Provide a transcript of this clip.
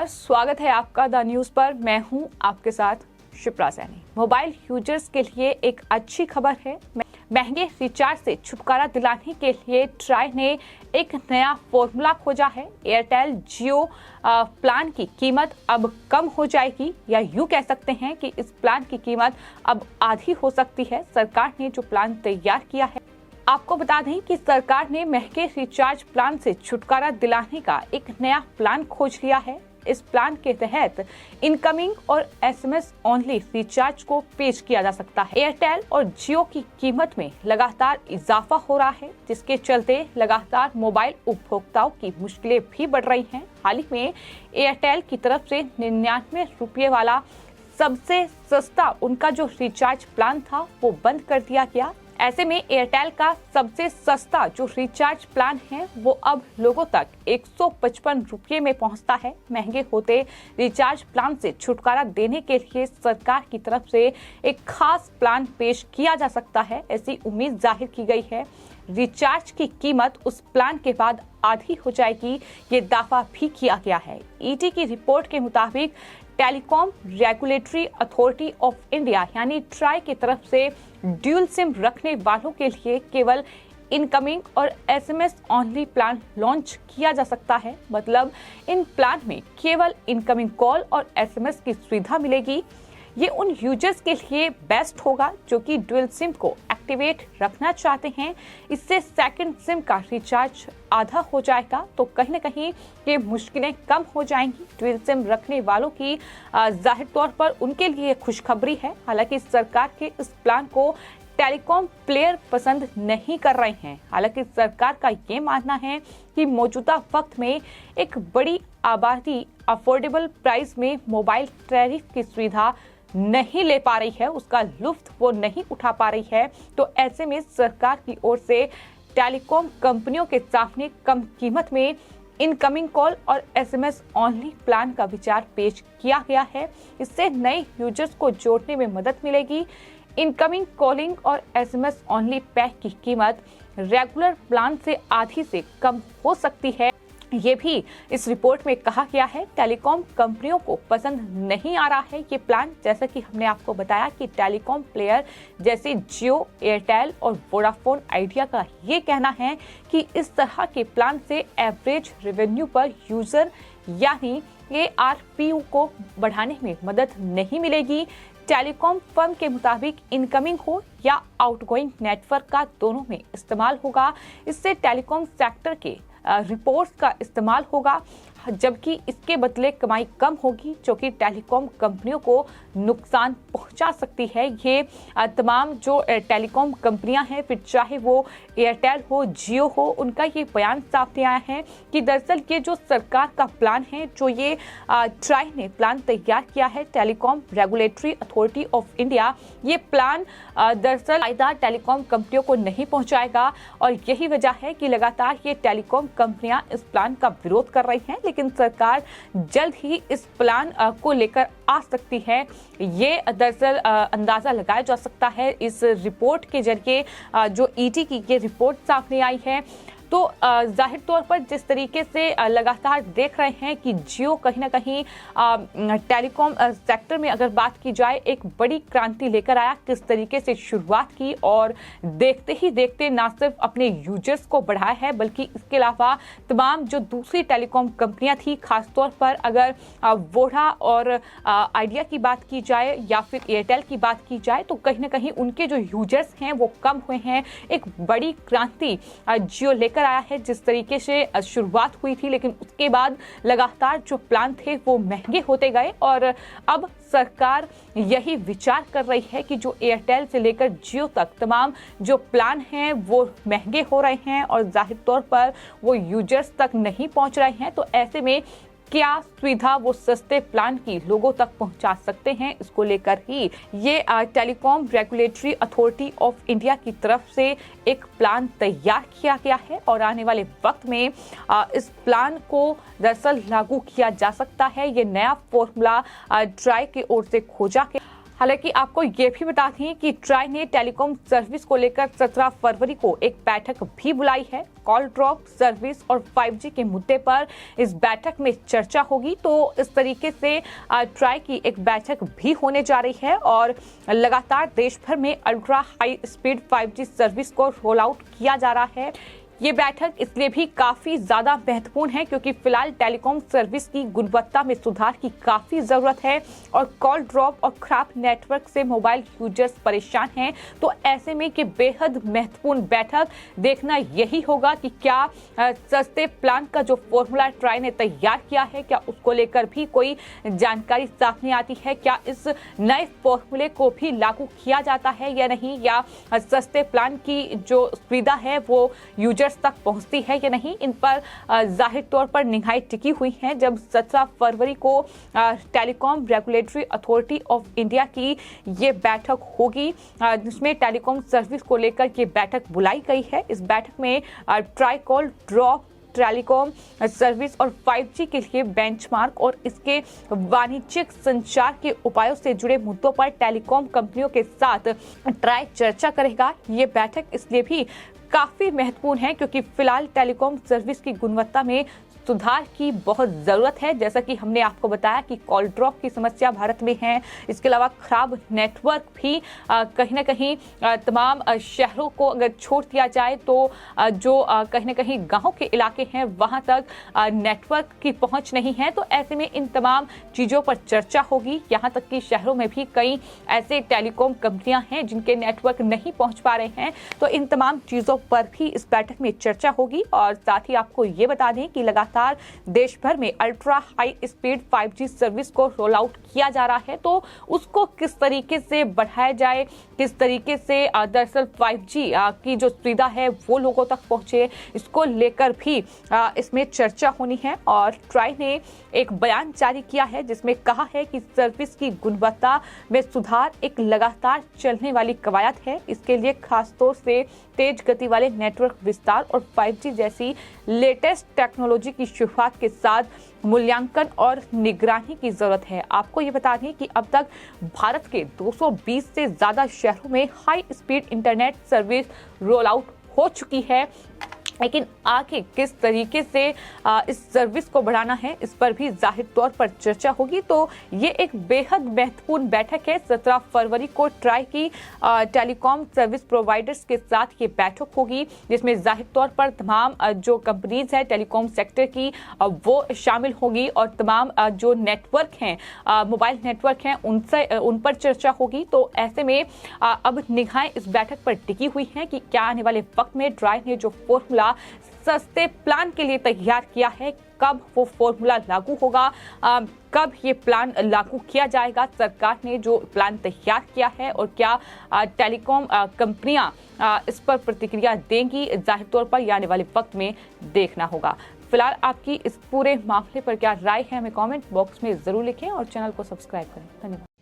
नमस्कार, स्वागत है आपका द न्यूज़ पर। मैं हूं आपके साथ शिप्रा सैनी। मोबाइल यूजर्स के लिए एक अच्छी खबर है। महंगे रिचार्ज से छुटकारा दिलाने के लिए ट्राई ने एक नया फॉर्मूला खोजा है। एयरटेल जियो प्लान की कीमत अब कम हो जाएगी, या यूं कह सकते हैं कि इस प्लान की कीमत अब आधी हो सकती है। सरकार ने जो प्लान तैयार किया है, आपको बता दें कि सरकार ने महंगे रिचार्ज प्लान से छुटकारा दिलाने का एक नया प्लान खोज लिया है। इस प्लान के तहत इनकमिंग और एसएमएस ओनली रिचार्ज को पेश किया जा सकता है। एयरटेल और जियो की कीमत में लगातार इजाफा हो रहा है, जिसके चलते लगातार मोबाइल उपभोक्ताओं की मुश्किलें भी बढ़ रही हैं। हाल ही में एयरटेल की तरफ से 99 रुपये वाला सबसे सस्ता उनका जो रिचार्ज प्लान था वो बंद कर दिया गया। ऐसे में एयरटेल का सबसे सस्ता जो रिचार्ज प्लान है वो अब लोगों तक 155 रुपये में पहुंचता है। महंगे होते रिचार्ज प्लान से छुटकारा देने के लिए सरकार की तरफ से एक खास प्लान पेश किया जा सकता है, ऐसी उम्मीद जाहिर की गई है। रिचार्ज की कीमत उस प्लान के बाद आधी हो जाएगी, ये दावा भी किया गया है। ईटी की रिपोर्ट के मुताबिक telecom regulatory authority of India यानी ट्राई की तरफ से ड्यूल सिम रखने वालों के लिए केवल इनकमिंग और एसएमएस ओनली प्लान लॉन्च किया जा सकता है। मतलब इन प्लान में केवल इनकमिंग कॉल और एसएमएस की सुविधा मिलेगी। ये उन यूजर्स के लिए बेस्ट होगा जो कि ड्यूल सिम को एक्टिवेट रखना चाहते हैं। इससे सेकंड सिम का रिचार्ज आधा हो जाएगा, तो कहीं ना कहीं ये मुश्किलें कम हो जाएंगी ड्यूल सिम रखने वालों की। जाहिर तौर पर उनके लिए खुशखबरी है। हालांकि सरकार के इस प्लान को टेलीकॉम प्लेयर पसंद नहीं कर रहे हैं। हालांकि सरकार का ये मानना है कि मौजूदा वक्त में एक बड़ी आबादी अफोर्डेबल प्राइस में मोबाइल टैरिफ की सुविधा नहीं ले पा रही है, उसका लुत्फ वो नहीं उठा पा रही है। तो ऐसे में सरकार की ओर से टेलीकॉम कंपनियों के सामने कम कीमत में इनकमिंग कॉल और एसएमएस ओनली प्लान का विचार पेश किया गया है। इससे नए यूजर्स को जोड़ने में मदद मिलेगी। इनकमिंग कॉलिंग और एसएमएस ओनली पैक की कीमत रेगुलर प्लान से आधी से कम हो सकती है, ये भी इस रिपोर्ट में कहा गया है। टेलीकॉम कंपनियों को पसंद नहीं आ रहा है ये प्लान। जैसा कि हमने आपको बताया कि टेलीकॉम प्लेयर जैसे जियो, एयरटेल और वोडाफोन आइडिया का ये कहना है कि इस तरह के प्लान से एवरेज रेवेन्यू पर यूजर यानी ARPU को बढ़ाने में मदद नहीं मिलेगी। टेलीकॉम फर्म के मुताबिक इनकमिंग हो या आउटगोइंग नेटवर्क का दोनों में इस्तेमाल होगा। इससे टेलीकॉम सेक्टर के रिपोर्ट्स का इस्तेमाल होगा, जबकि इसके बदले कमाई कम होगी, जो कि टेलीकॉम कंपनियों को नुकसान पहुंचा सकती है। ये तमाम जो टेलीकॉम कंपनियां हैं, फिर चाहे वो एयरटेल हो, जियो हो, उनका ये बयान सामने आया है कि दरअसल ये जो सरकार का प्लान है, जो ये ट्राई ने प्लान तैयार किया है, telecom regulatory authority of India, ये प्लान दरअसल फायदा टेलीकॉम कंपनियों को नहीं पहुंचाएगा। और यही वजह है कि लगातार ये टेलीकॉम कंपनियां इस प्लान का विरोध कर रही हैं, लेकिन सरकार जल्द ही इस प्लान को लेकर आ सकती है। ये दरअसल अंदाजा लगाया जा सकता है इस रिपोर्ट के जरिए, जो ईटी की ये रिपोर्ट सामने आई है। तो जाहिर तौर पर जिस तरीके से लगातार देख रहे हैं कि जियो कहीं ना कहीं टेलीकॉम सेक्टर में अगर बात की जाए एक बड़ी क्रांति लेकर आया, किस तरीके से शुरुआत की और देखते ही देखते ना सिर्फ अपने यूजर्स को बढ़ाया है, बल्कि इसके अलावा तमाम जो दूसरी टेलीकॉम कंपनियां थी, खासतौर पर अगर वोडा और आइडिया की बात की जाए या फिर एयरटेल की बात की जाए, तो कहीं ना कहीं उनके जो यूजर्स हैं वो कम हुए हैं। एक बड़ी क्रांति जियो लेकर आया है। जिस तरीके से शुरुआत हुई थी, लेकिन उसके बाद लगातार जो प्लान थे वो महंगे होते गए और अब सरकार यही विचार कर रही है कि जो एयरटेल से लेकर जियो तक तमाम जो प्लान हैं वो महंगे हो रहे हैं और जाहिर तौर पर वो यूजर्स तक नहीं पहुंच रहे हैं। तो ऐसे में क्या सुविधा वो सस्ते प्लान की लोगों तक पहुंचा सकते हैं, इसको लेकर ही ये telecom regulatory authority of India की तरफ से एक प्लान तैयार किया गया है और आने वाले वक्त में इस प्लान को दरअसल लागू किया जा सकता है। ये नया फॉर्मूला ट्राई की ओर से खोजा गया। हालांकि आपको ये भी बता दें कि ट्राई ने टेलीकॉम सर्विस को लेकर 17 फरवरी को एक बैठक भी बुलाई है। कॉल ड्रॉप सर्विस और 5G के मुद्दे पर इस बैठक में चर्चा होगी। तो इस तरीके से ट्राई की एक बैठक भी होने जा रही है और लगातार देश भर में ultra high speed 5G service को रोल आउट किया जा रहा है। ये बैठक इसलिए भी काफी ज्यादा महत्वपूर्ण है क्योंकि फिलहाल टेलीकॉम सर्विस की गुणवत्ता में सुधार की काफी जरूरत है और कॉल ड्रॉप और खराब नेटवर्क से मोबाइल यूजर्स परेशान हैं। तो ऐसे में कि बेहद महत्वपूर्ण बैठक देखना यही होगा कि क्या सस्ते प्लान का जो फॉर्मूला ट्राई ने तैयार किया है, क्या उसको लेकर भी कोई जानकारी सामने आती है, क्या इस नए फॉर्मूले को भी लागू किया जाता है या नहीं, या सस्ते प्लान की जो सुविधा है वो यूजर तक पहुंचती है या नहीं। इन पर जाहिर तौर पर निगाहें टिकी हुई हैं। जब 17 फरवरी को telecom regulatory authority of India की ये बैठक होगी जिसमें टेलीकॉम सर्विस को लेकर ये बैठक बुलाई गई है। इस बैठक में try call drop telecom service और 5G के लिए बेंचमार्क और इसके वाणिज्यिक संचार के उपायों से जुड़े मुद्दों पर टेलीकॉम कंपनियों के साथ ट्राई चर्चा करेगा। ये बैठक इसलिए भी काफी महत्वपूर्ण है क्योंकि फिलहाल टेलीकॉम सर्विस की गुणवत्ता में सुधार की बहुत ज़रूरत है। जैसा कि हमने आपको बताया कि कॉल ड्रॉप की समस्या भारत में है। इसके अलावा खराब नेटवर्क भी कहीं ना कहीं तमाम शहरों को अगर छोड़ दिया जाए तो जो कहीं ना कहीं गांव के इलाके हैं वहां तक नेटवर्क की पहुंच नहीं है। तो ऐसे में इन तमाम चीज़ों पर चर्चा होगी। यहाँ तक कि शहरों में भी कई ऐसे टेलीकॉम कंपनियां हैं जिनके नेटवर्क नहीं पहुँच पा रहे हैं। तो इन तमाम चीज़ों पर भी इस बैठक में चर्चा होगी और साथ ही आपको ये बता दें कि लगातार देश भर में ultra high speed 5G service को रोल आउट किया जा रहा है। तो उसको किस तरीके से बढ़ाया जाए, किस तरीके से दरअसल 5G की जो सुविधा है वो लोगों तक पहुंचे, इसको लेकर भी इसमें चर्चा होनी है। और ट्राई ने एक बयान जारी किया है जिसमें कहा है कि सर्विस की गुणवत्ता में सुधार एक लगातार चलने वाली कवायद है। इसके लिए खासतौर से तेज गति वाले नेटवर्क विस्तार और 5G जैसी लेटेस्ट टेक्नोलॉजी की शुरुआत के साथ मूल्यांकन और निगरानी की जरूरत है। आपको ये बता दें कि अब तक भारत के 220 से ज्यादा शहरों में high speed internet service roll out हो चुकी है। लेकिन आगे किस तरीके से इस सर्विस को बढ़ाना है इस पर भी जाहिर तौर पर चर्चा होगी। तो ये एक बेहद महत्वपूर्ण बैठक है। 17 फरवरी को ट्राई की टेलीकॉम सर्विस प्रोवाइडर्स के साथ ये बैठक होगी जिसमें जाहिर तौर पर तमाम जो कंपनीज है टेलीकॉम सेक्टर की वो शामिल होगी और तमाम जो नेटवर्क हैं मोबाइल नेटवर्क हैं उन पर चर्चा होगी। तो ऐसे में अब निगाहें इस बैठक पर टिकी हुई हैं कि क्या आने वाले वक्त में ट्राई ने जो फॉर्मूला सस्ते प्लान के लिए तैयार किया है, कब वो फॉर्मूला लागू होगा, कब ये प्लान लागू किया जाएगा, सरकार ने जो प्लान तैयार किया है और क्या टेलीकॉम कंपनियां इस पर प्रतिक्रिया देंगी, जाहिर तौर पर आने वाले वक्त में देखना होगा। फिलहाल आपकी इस पूरे मामले पर क्या राय है हमें कमेंट बॉक्स में जरूर लिखें और चैनल को सब्सक्राइब करें। धन्यवाद।